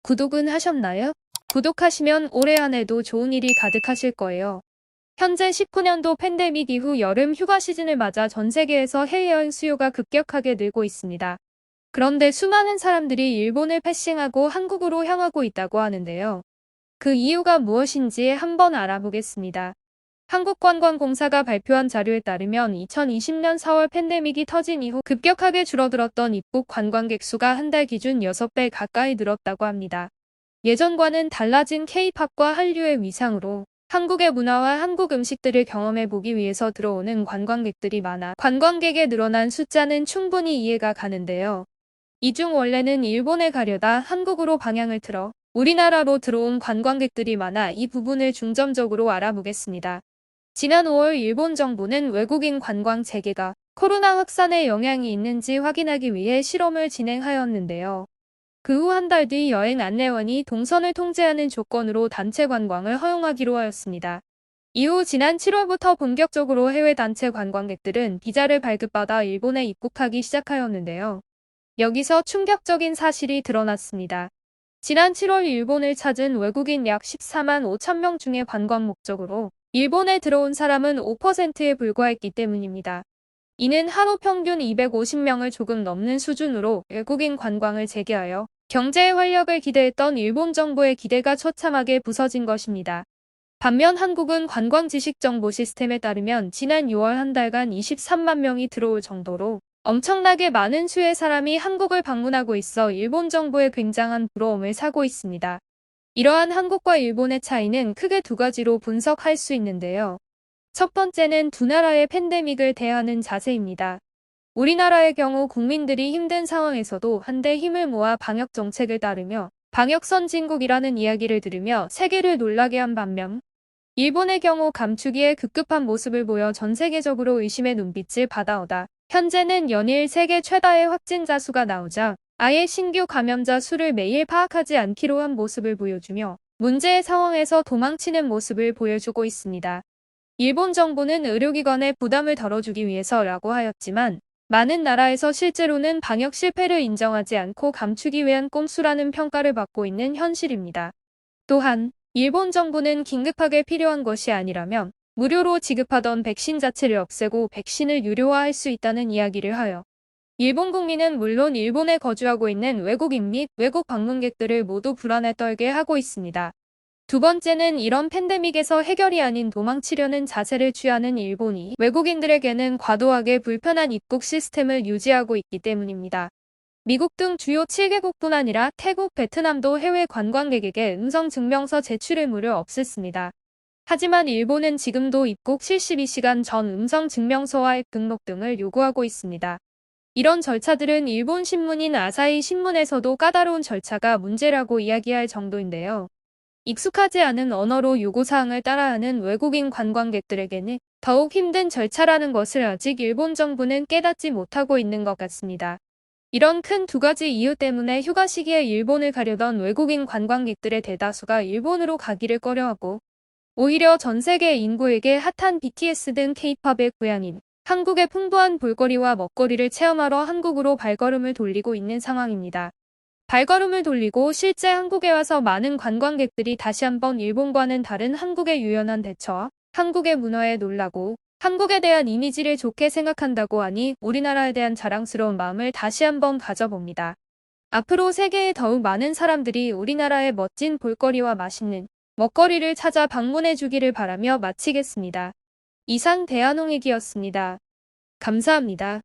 구독은 하셨나요? 구독하시면 올해 안에도 좋은 일이 가득하실 거예요. 현재 19년도 팬데믹 이후 여름 휴가 시즌을 맞아 전 세계에서 해외여행 수요가 급격하게 늘고 있습니다. 그런데 수많은 사람들이 일본을 패싱하고 한국으로 향하고 있다고 하는데요. 그 이유가 무엇인지 한번 알아보겠습니다. 한국관광공사가 발표한 자료에 따르면 2020년 4월 팬데믹이 터진 이후 급격하게 줄어들었던 입국 관광객 수가 한 달 기준 6배 가까이 늘었다고 합니다. 예전과는 달라진 K-팝과 한류의 위상으로 한국의 문화와 한국 음식들을 경험해보기 위해서 들어오는 관광객들이 많아 관광객의 늘어난 숫자는 충분히 이해가 가는데요. 이 중 원래는 일본에 가려다 한국으로 방향을 틀어 우리나라로 들어온 관광객들이 많아 이 부분을 중점적으로 알아보겠습니다. 지난 5월 일본 정부는 외국인 관광 재개가 코로나 확산에 영향이 있는지 확인하기 위해 실험을 진행하였는데요. 그 후 한 달 뒤 여행 안내원이 동선을 통제하는 조건으로 단체 관광을 허용하기로 하였습니다. 이후 지난 7월부터 본격적으로 해외 단체 관광객들은 비자를 발급받아 일본에 입국하기 시작하였는데요. 여기서 충격적인 사실이 드러났습니다. 지난 7월 일본을 찾은 외국인 약 14만 5천 명 중에 관광 목적으로 일본에 들어온 사람은 5%에 불과했기 때문입니다. 이는 하루 평균 250명을 조금 넘는 수준으로 외국인 관광을 재개하여 경제의 활력을 기대했던 일본 정부의 기대가 처참하게 부서진 것입니다. 반면 한국은 관광 지식 정보 시스템에 따르면 지난 6월 한 달간 23만 명이 들어올 정도로 엄청나게 많은 수의 사람이 한국을 방문하고 있어 일본 정부에 굉장한 부러움을 사고 있습니다. 이러한 한국과 일본의 차이는 크게 두 가지로 분석할 수 있는데요. 첫 번째는 두 나라의 팬데믹을 대하는 자세입니다. 우리나라의 경우 국민들이 힘든 상황에서도 한데 힘을 모아 방역 정책을 따르며 방역 선진국이라는 이야기를 들으며 세계를 놀라게 한 반면 일본의 경우 감추기에 급급한 모습을 보여 전 세계적으로 의심의 눈빛을 받아오다 현재는 연일 세계 최다의 확진자 수가 나오자 아예 신규 감염자 수를 매일 파악하지 않기로 한 모습을 보여주며 문제의 상황에서 도망치는 모습을 보여주고 있습니다. 일본 정부는 의료기관의 부담을 덜어주기 위해서라고 하였지만 많은 나라에서 실제로는 방역 실패를 인정하지 않고 감추기 위한 꼼수라는 평가를 받고 있는 현실입니다. 또한 일본 정부는 긴급하게 필요한 것이 아니라면 무료로 지급하던 백신 자체를 없애고 백신을 유료화할 수 있다는 이야기를 하여 일본 국민은 물론 일본에 거주하고 있는 외국인 및 외국 방문객들을 모두 불안에 떨게 하고 있습니다. 두 번째는 이런 팬데믹에서 해결이 아닌 도망치려는 자세를 취하는 일본이 외국인들에게는 과도하게 불편한 입국 시스템을 유지하고 있기 때문입니다. 미국 등 주요 7개국뿐 아니라 태국, 베트남도 해외 관광객에게 음성증명서 제출 의무를 없앴습니다. 하지만 일본은 지금도 입국 72시간 전 음성증명서와 앱 등록 등을 요구하고 있습니다. 이런 절차들은 일본 신문인 아사히 신문에서도 까다로운 절차가 문제라고 이야기할 정도인데요. 익숙하지 않은 언어로 요구사항을 따라하는 외국인 관광객들에게는 더욱 힘든 절차라는 것을 아직 일본 정부는 깨닫지 못하고 있는 것 같습니다. 이런 큰 두 가지 이유 때문에 휴가 시기에 일본을 가려던 외국인 관광객들의 대다수가 일본으로 가기를 꺼려하고 오히려 전 세계 인구에게 핫한 BTS 등 K-팝의 고향인 한국의 풍부한 볼거리와 먹거리를 체험하러 한국으로 발걸음을 돌리고 있는 상황입니다. 발걸음을 돌리고 실제 한국에 와서 많은 관광객들이 다시 한번 일본과는 다른 한국의 유연한 대처와 한국의 문화에 놀라고 한국에 대한 이미지를 좋게 생각한다고 하니 우리나라에 대한 자랑스러운 마음을 다시 한번 가져봅니다. 앞으로 세계에 더욱 많은 사람들이 우리나라의 멋진 볼거리와 맛있는 먹거리를 찾아 방문해 주기를 바라며 마치겠습니다. 이상 대한홍익이었습니다. 감사합니다.